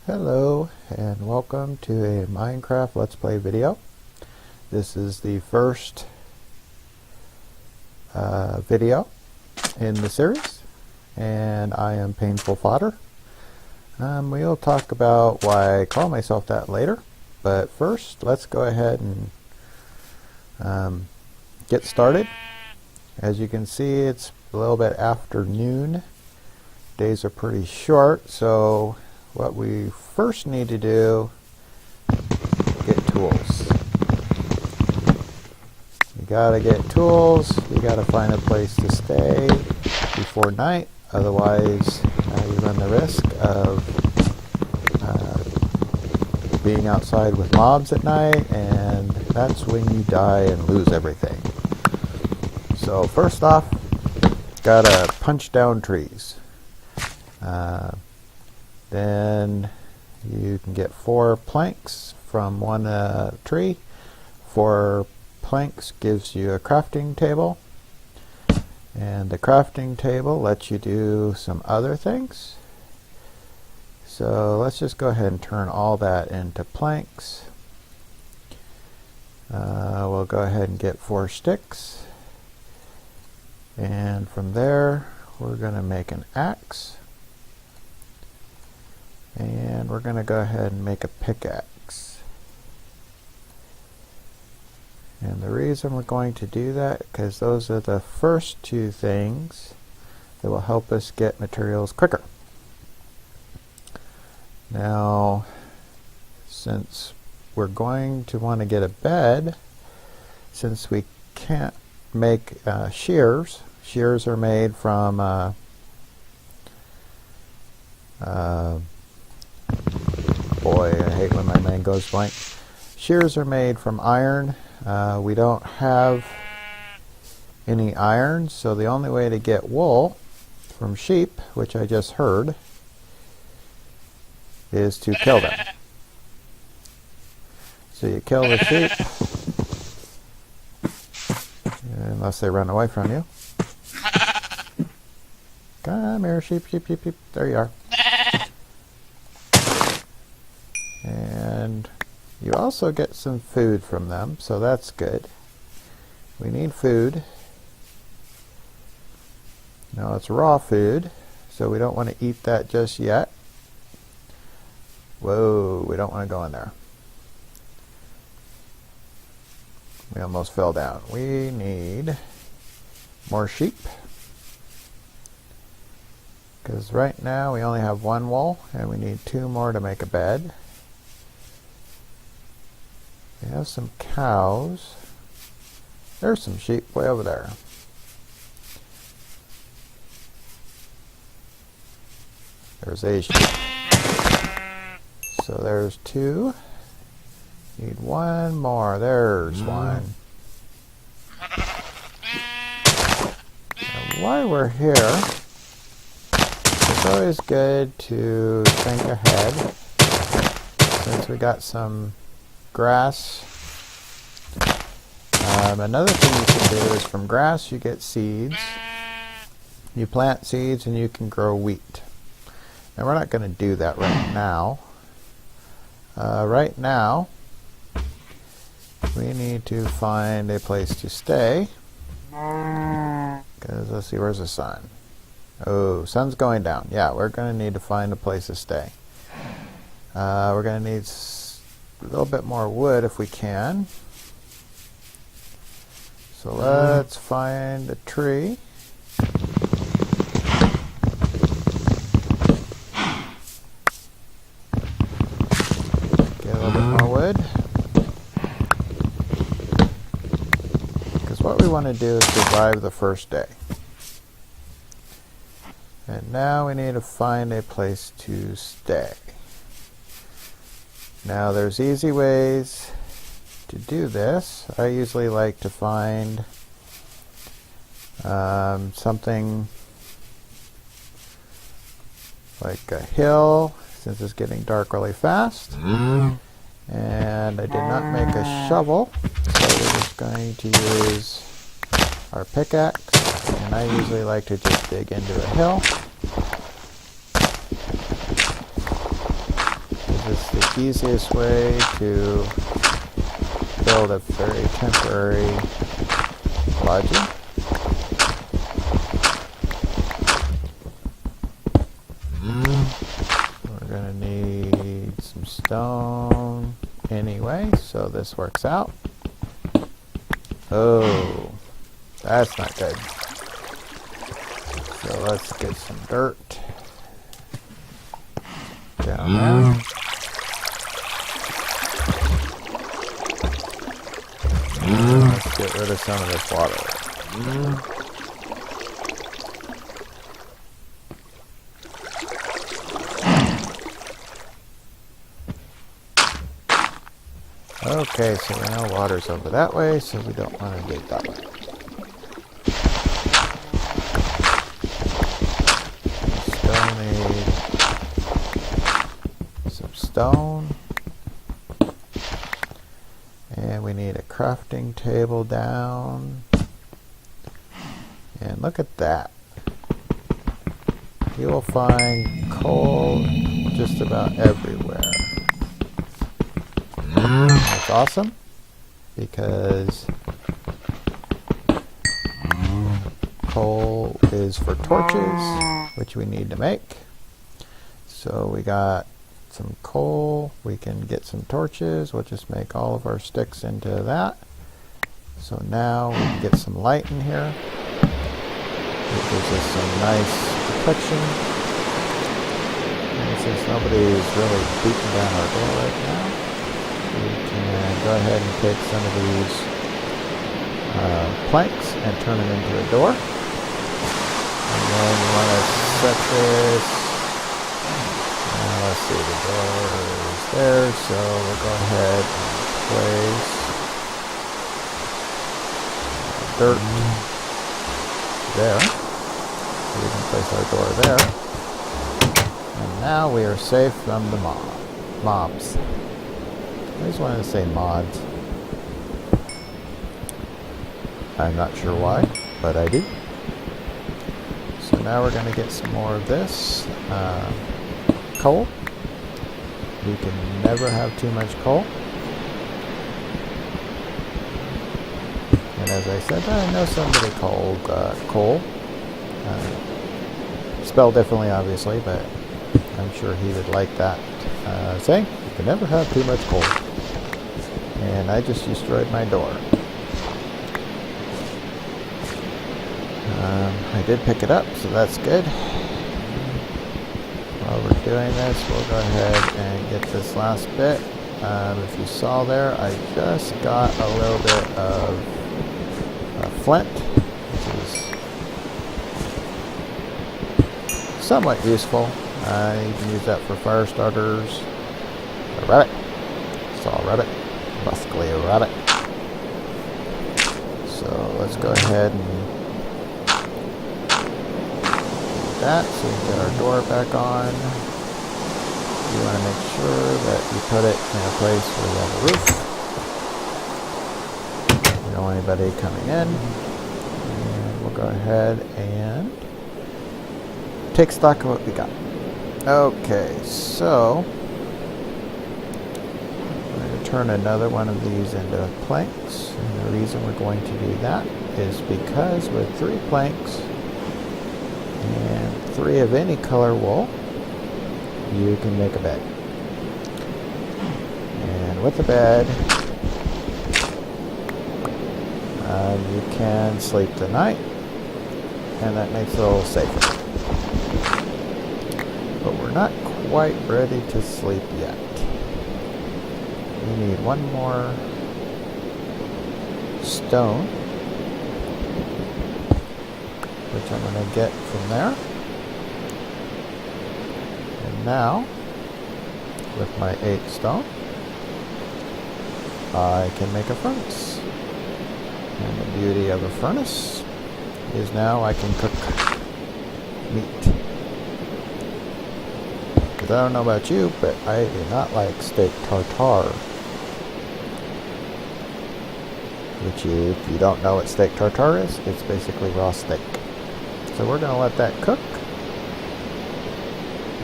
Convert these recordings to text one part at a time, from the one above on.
Hello and welcome to a Minecraft Let's Play video. This is the first video in the series, and I am Painful Fodder. We'll talk about why I call myself that later, but first let's go ahead and get started. As you can see, it's a little bit afternoon. Days are pretty short, so what we first need to do is get tools. You gotta get tools, you gotta find a place to stay before night, otherwise you run the risk of being outside with mobs at night, and that's when you die and lose everything. So first off, gotta punch down trees. Then you can get 4 planks from one tree. 4 planks gives you a crafting table, and the crafting table lets you do some other things. So let's just go ahead and turn all that into planks. We'll go ahead and get 4 sticks, and from there we're going to make an axe. And we're going to go ahead and make a pickaxe. And the reason we're going to do that, because those are the first 2 things that will help us get materials quicker. Now, since we're going to want to get a bed, since we can't make shears are made from boy, I hate when my mind goes blank. Shears are made from iron. We don't have any iron, so the only way to get wool from sheep, which I just heard, is to kill them. So you kill the sheep, unless they run away from you. Come here, sheep, sheep, sheep, sheep. There you are. And you also get some food from them, so that's good. We need food. Now it's raw food, so we don't want to eat that just yet. Whoa, we don't want to go in there. We almost fell down. We need more sheep, because right now we only have 1 wool, and we need 2 more to make a bed. We have some cows. There's some sheep way over there. There's a sheep. So there's 2. Need 1 more. There's 1. And while we're here, it's always good to think ahead. Since we got some grass. Another thing you can do is from grass you get seeds. You plant seeds and you can grow wheat. Now we're not going to do that right now. Right now we need to find a place to stay. Because let's see, where's the sun? Oh, sun's going down. Yeah, we're going to need to find a place to stay. We're going to need a little bit more wood if we can. So let's find a tree. Get a little bit more wood. Because what we want to do is survive the first day. And now we need to find a place to stay. Now there's easy ways to do this. I usually like to find something like a hill, since it's getting dark really fast. And I did not make a shovel, so we're just going to use our pickaxe. And I usually like to just dig into a hill. This is the easiest way to build a very temporary lodging. We're going to need some stone anyway, so this works out. Oh, that's not good. So let's get some dirt down there. Let's get rid of some of this water. Okay, so we know water's over that way, so we don't want to dig that way. Still need some stone. And we need a crafting table down. And look at that. You will find coal just about everywhere. That's awesome, because coal is for torches, which we need to make. So we got some coal, we can get some torches, we'll just make all of our sticks into that. So now we can get some light in here. It gives us some nice protection. And since nobody's really beating down our door right now, we can go ahead and take some of these planks and turn them into a door. And then we want to set this. Let's see, the door is there, so we'll go ahead and place dirt there. So we can place our door there. And now we are safe from the mobs. I just wanted to say mods. I'm not sure why, but I do. So now we're going to get some more of this coal. You can never have too much coal. And as I said, I know somebody called coal. Spelled differently, obviously, but I'm sure he would like that saying. You can never have too much coal. And I just destroyed my door. I did pick it up, so that's good. While we're doing this, we'll go ahead and get this last bit. If you saw there, I just got a little bit of flint, which is somewhat useful. You can use that for fire starters. A rabbit. Saw a rabbit. Basically a rabbit. So let's go ahead and do that so we can get our door back on. You want to make sure that you put it in a place where you have a roof. You don't want anybody coming in. And we'll go ahead and take stock of what we got. Okay, so turn another one of these into planks, and the reason we're going to do that is because with 3 planks and 3 of any color wool, you can make a bed. And with the bed, you can sleep the night, and that makes it a little safer. But we're not quite ready to sleep yet. We need one more stone, which I'm going to get from there. And now, with my 8 stone, I can make a furnace. And the beauty of a furnace is now I can cook meat. Because I don't know about you, but I do not like steak tartare. Which, if you don't know what steak tartare is, it's basically raw steak. So we're going to let that cook.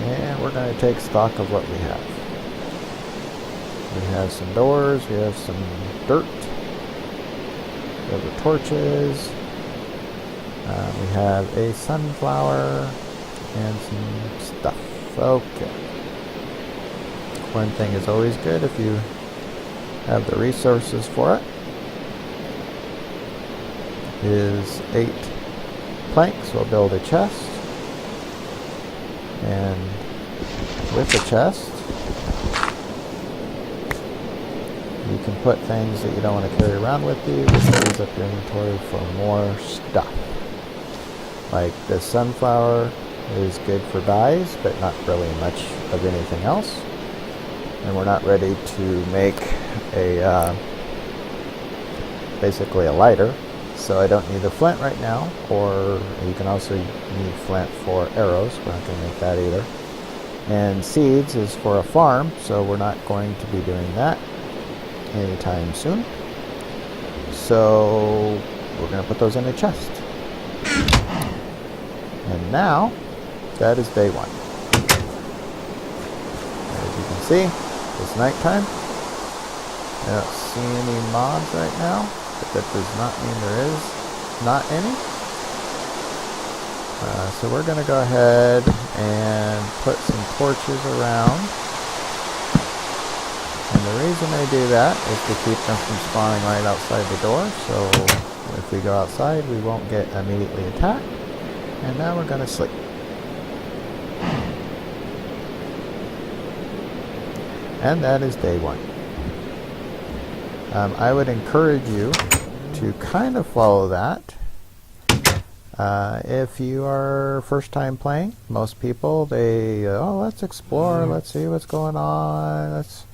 And we're going to take stock of what we have. We have some doors, we have some dirt, we have the torches, we have a sunflower, and some stuff. Okay. One thing is always good if you have the resources for it is 8 planks. We'll build a chest, and with the chest you can put things that you don't want to carry around with you, which frees up your inventory for more stuff. Like the sunflower is good for dyes, but not really much of anything else. And we're not ready to make a basically a lighter, so I don't need the flint right now. Or you can also need flint for arrows. We're not going to make that either. And seeds is for a farm, so we're not going to be doing that anytime soon. So we're going to put those in a chest. And now that is day 1. As you can see, it's nighttime. I don't see any mobs right now, but that does not mean there is not any. So we're going to go ahead and put some torches around. And the reason I do that is to keep them from spawning right outside the door. So if we go outside, we won't get immediately attacked. And now we're going to sleep. And that is day 1. I would encourage you to kind of follow that. If you are first time playing, most people, let's explore, let's see what's going on, let's,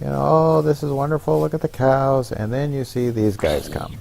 oh, this is wonderful, look at the cows, and then you see these guys come.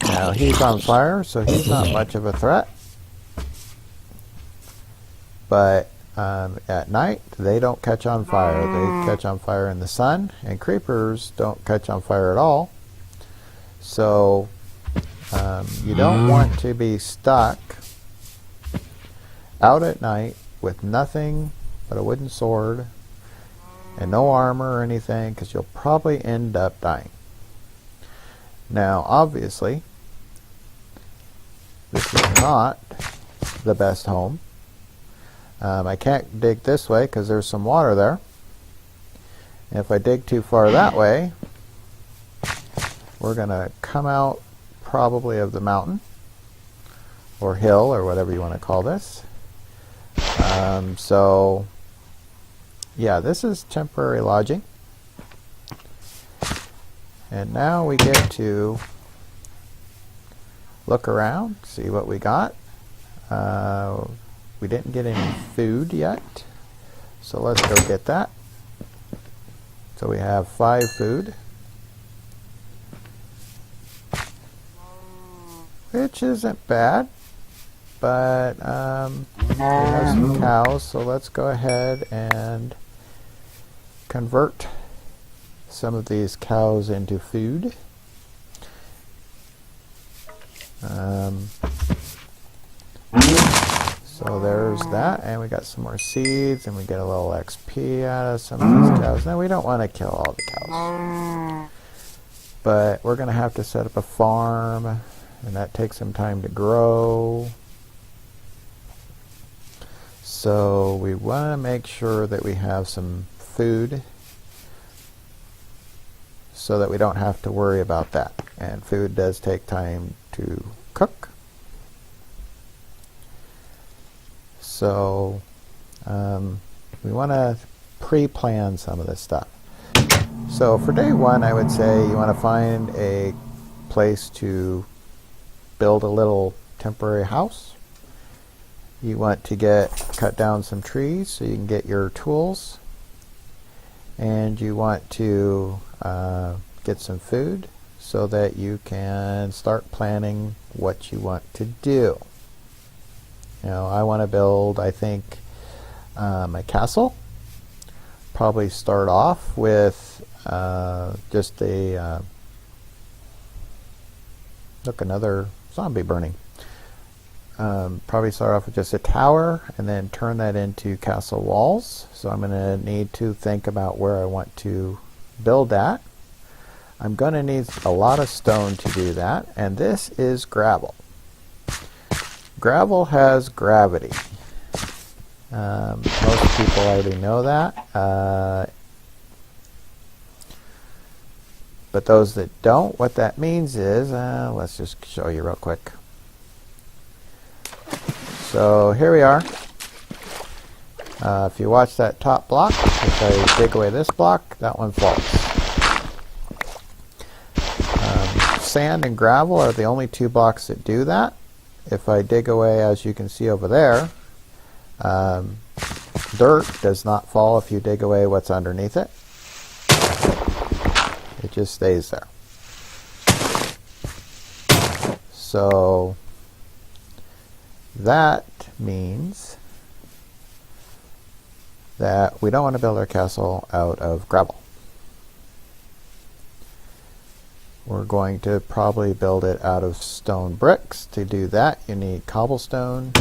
Now he's on fire, so he's not much of a threat. But at night, they don't catch on fire. They catch on fire in the sun, and creepers don't catch on fire at all. So you don't want to be stuck out at night with nothing but a wooden sword and no armor or anything, because you'll probably end up dying. Now, obviously, this is not the best home. I can't dig this way because there's some water there. And if I dig too far that way, we're going to come out probably of the mountain or hill or whatever you want to call this. So yeah, this is temporary lodging. And now we get to look around, see what we got. We didn't get any food yet, so let's go get that. So we have 5 food, which isn't bad, but we have some cows, so let's go ahead and convert some of these cows into food. So there's that, and we got some more seeds, and we get a little XP out of some of these cows. Now we don't want to kill all the cows, but we're going to have to set up a farm, and that takes some time to grow. So we want to make sure that we have some food so that we don't have to worry about that. And food does take time to cook. So we want to pre-plan some of this stuff. So for day 1, I would say you want to find a place to build a little temporary house. You want to cut down some trees so you can get your tools. And you want to get some food so that you can start planning what you want to do. I want to build, I think, a castle. Probably start off with just a look, another zombie burning. probably start off with just a tower and then turn that into castle walls. So I'm going to need to think about where I want to build that. I'm going to need a lot of stone to do that, and this is gravel. Gravel has gravity. Most people already know that, but those that don't, what that means is, let's just show you real quick. So here we are. If you watch that top block, if I dig away this block, that one falls. Sand and gravel are the only two blocks that do that. If I dig away, as you can see over there, dirt does not fall if you dig away what's underneath it. It just stays there. So that means that we don't want to build our castle out of gravel. We're going to probably build it out of stone bricks. To do that, you need cobblestone.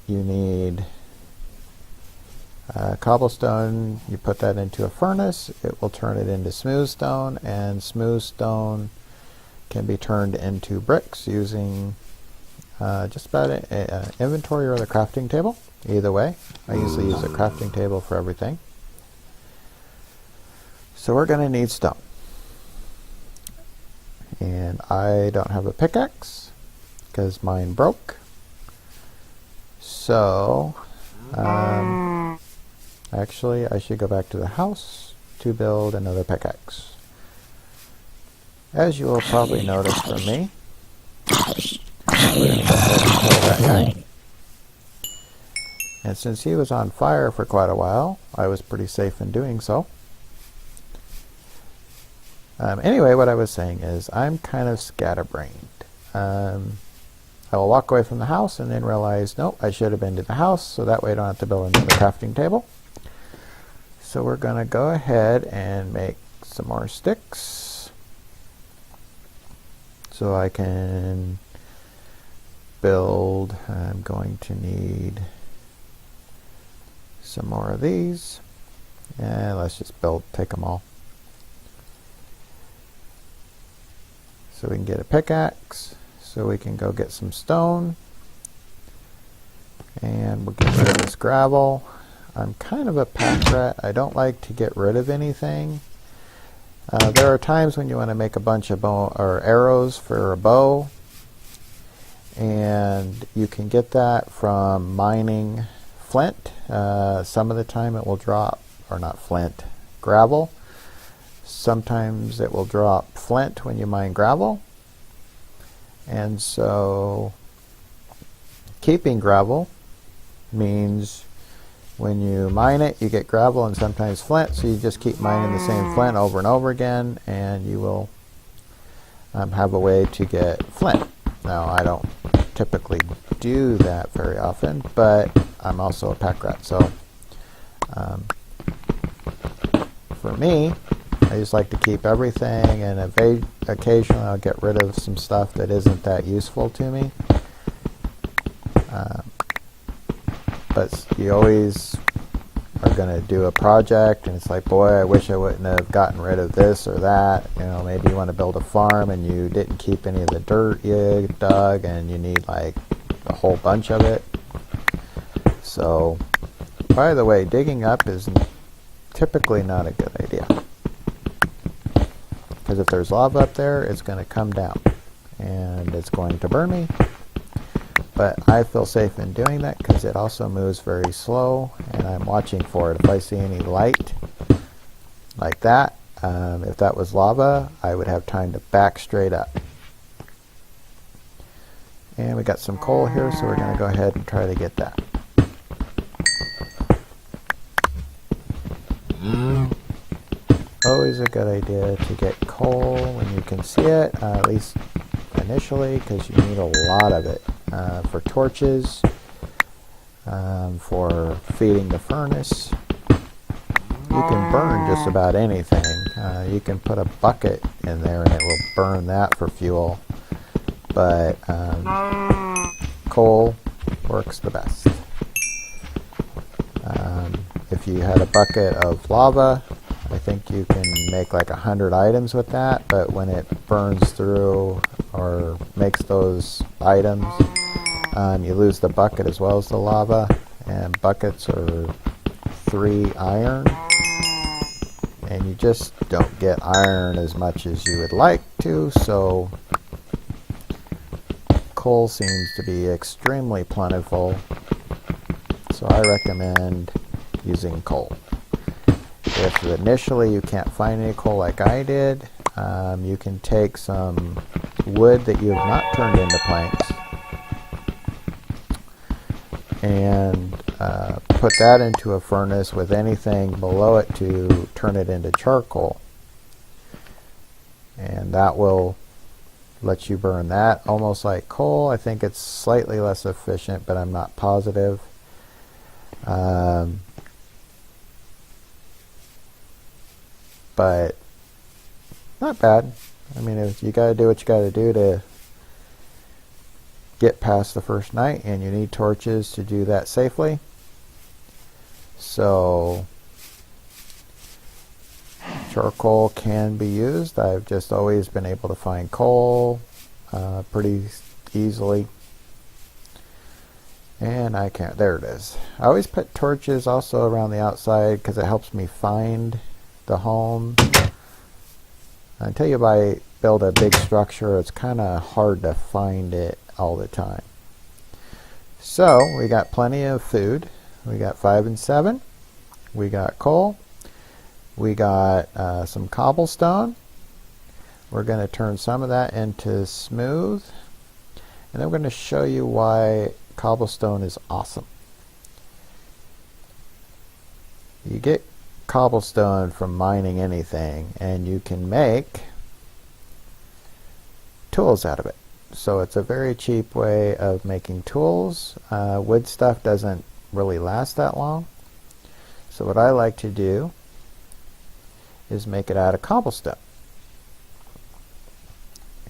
You need cobblestone. You put that into a furnace. It will turn it into smooth stone, and smooth stone can be turned into bricks using just about an inventory or the crafting table. Either way, I usually use a crafting table for everything. So we're going to need stone. And I don't have a pickaxe because mine broke. So, actually, I should go back to the house to build another pickaxe. As you will probably notice from me, we're going to go ahead and kill that guy. And since he was on fire for quite a while, I was pretty safe in doing so. Anyway, what I was saying is I'm kind of scatterbrained. I will walk away from the house and then realize, nope, I should have been to the house, so that way I don't have to build another crafting table. So we're going to go ahead and make some more sticks so I can build. I'm going to need some more of these, and let's just take them all. So we can get a pickaxe, so we can go get some stone, and we'll get rid of this gravel. I'm kind of a pack rat. I don't like to get rid of anything. There are times when you want to make a bunch of arrows for a bow, and you can get that from mining flint. Some of the time it will drop, or not flint, gravel. Sometimes it will drop flint when you mine gravel. And so keeping gravel means when you mine it, you get gravel and sometimes flint, so you just keep mining the same flint over and over again, and you will have a way to get flint. Now, I don't typically do that very often, but I'm also a pack rat, so for me, I just like to keep everything, and occasionally I'll get rid of some stuff that isn't that useful to me. But you always are going to do a project, and it's like, boy, I wish I wouldn't have gotten rid of this or that. You know, maybe you want to build a farm and you didn't keep any of the dirt you dug, and you need like a whole bunch of it. So, by the way, digging up is typically not a good idea. Because if there's lava up there, it's going to come down and it's going to burn me. But I feel safe in doing that because it also moves very slow, and I'm watching for it. If I see any light like that, if that was lava, I would have time to back straight up. And we got some coal here, so we're going to go ahead and try to get that. Always a good idea to get coal when you can see it, at least initially, because you need a lot of it for torches, for feeding the furnace. You can burn just about anything. You can put a bucket in there and it will burn that for fuel. But coal works the best. If you had a bucket of lava, I think you can make like 100 items with that, but when it burns through or makes those items, you lose the bucket as well as the lava, and buckets are 3 iron, and you just don't get iron as much as you would like to, so coal seems to be extremely plentiful, so I recommend using coal. If initially you can't find any coal like I did, you can take some wood that you have not turned into planks and put that into a furnace with anything below it to turn it into charcoal. And that will let you burn that almost like coal. I think it's slightly less efficient, but I'm not positive. But not bad. I mean, if you got to do what you got to do to get past the first night, and you need torches to do that safely. So charcoal can be used. I've just always been able to find coal pretty easily. And I can't, there it is. I always put torches also around the outside because it helps me find the home. Until you build a big structure, it's kind of hard to find it all the time. So we got plenty of food. We got 5 and 7. We got coal. We got some cobblestone. We're going to turn some of that into smooth. And then we're going to show you why cobblestone is awesome. You get cobblestone from mining anything, and you can make tools out of it. So it's a very cheap way of making tools. Wood stuff doesn't really last that long. So what I like to do is make it out of cobblestone.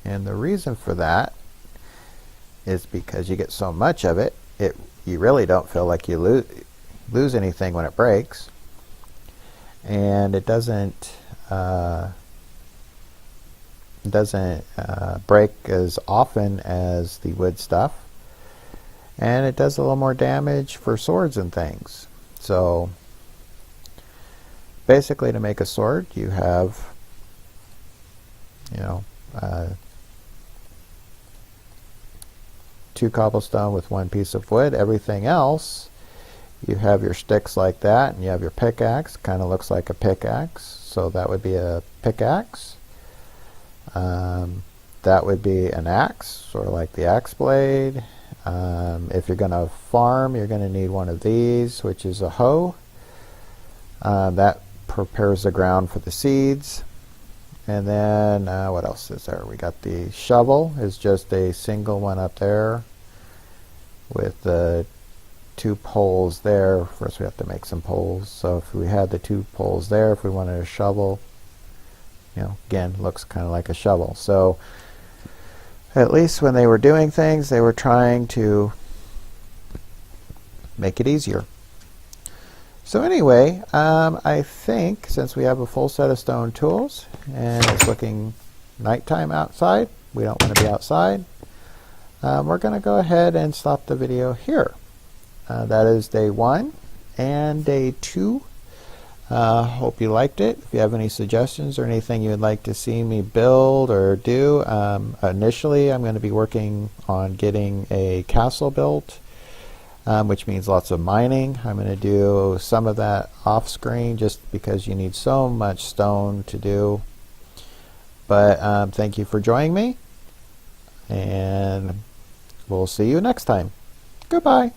And the reason for that is because you get so much of it, you really don't feel like you lose anything when it breaks. And it doesn't break as often as the wood stuff, and it does a little more damage for swords and things. So basically, to make a sword, you have 2 cobblestone with 1 piece of wood. Everything else, you have your sticks like that, and you have your pickaxe. Kind of looks like a pickaxe, so that would be a pickaxe. That would be an axe, sort of like the axe blade. If you're going to farm, you're going to need one of these, which is a hoe. That prepares the ground for the seeds. And then what else is there? We got the shovel, is just a single one up there with the 2 poles there. First we have to make some poles. So if we had the 2 poles there, if we wanted a shovel, again, looks kind of like a shovel. So at least when they were doing things, they were trying to make it easier. So anyway, I think since we have a full set of stone tools and it's looking nighttime outside, we don't want to be outside, we're going to go ahead and stop the video here. That is day 1 and day 2. Hope you liked it. If you have any suggestions or anything you would like to see me build or do, initially I'm going to be working on getting a castle built, which means lots of mining. I'm going to do some of that off screen just because you need so much stone to do. But thank you for joining me, and we'll see you next time. Goodbye.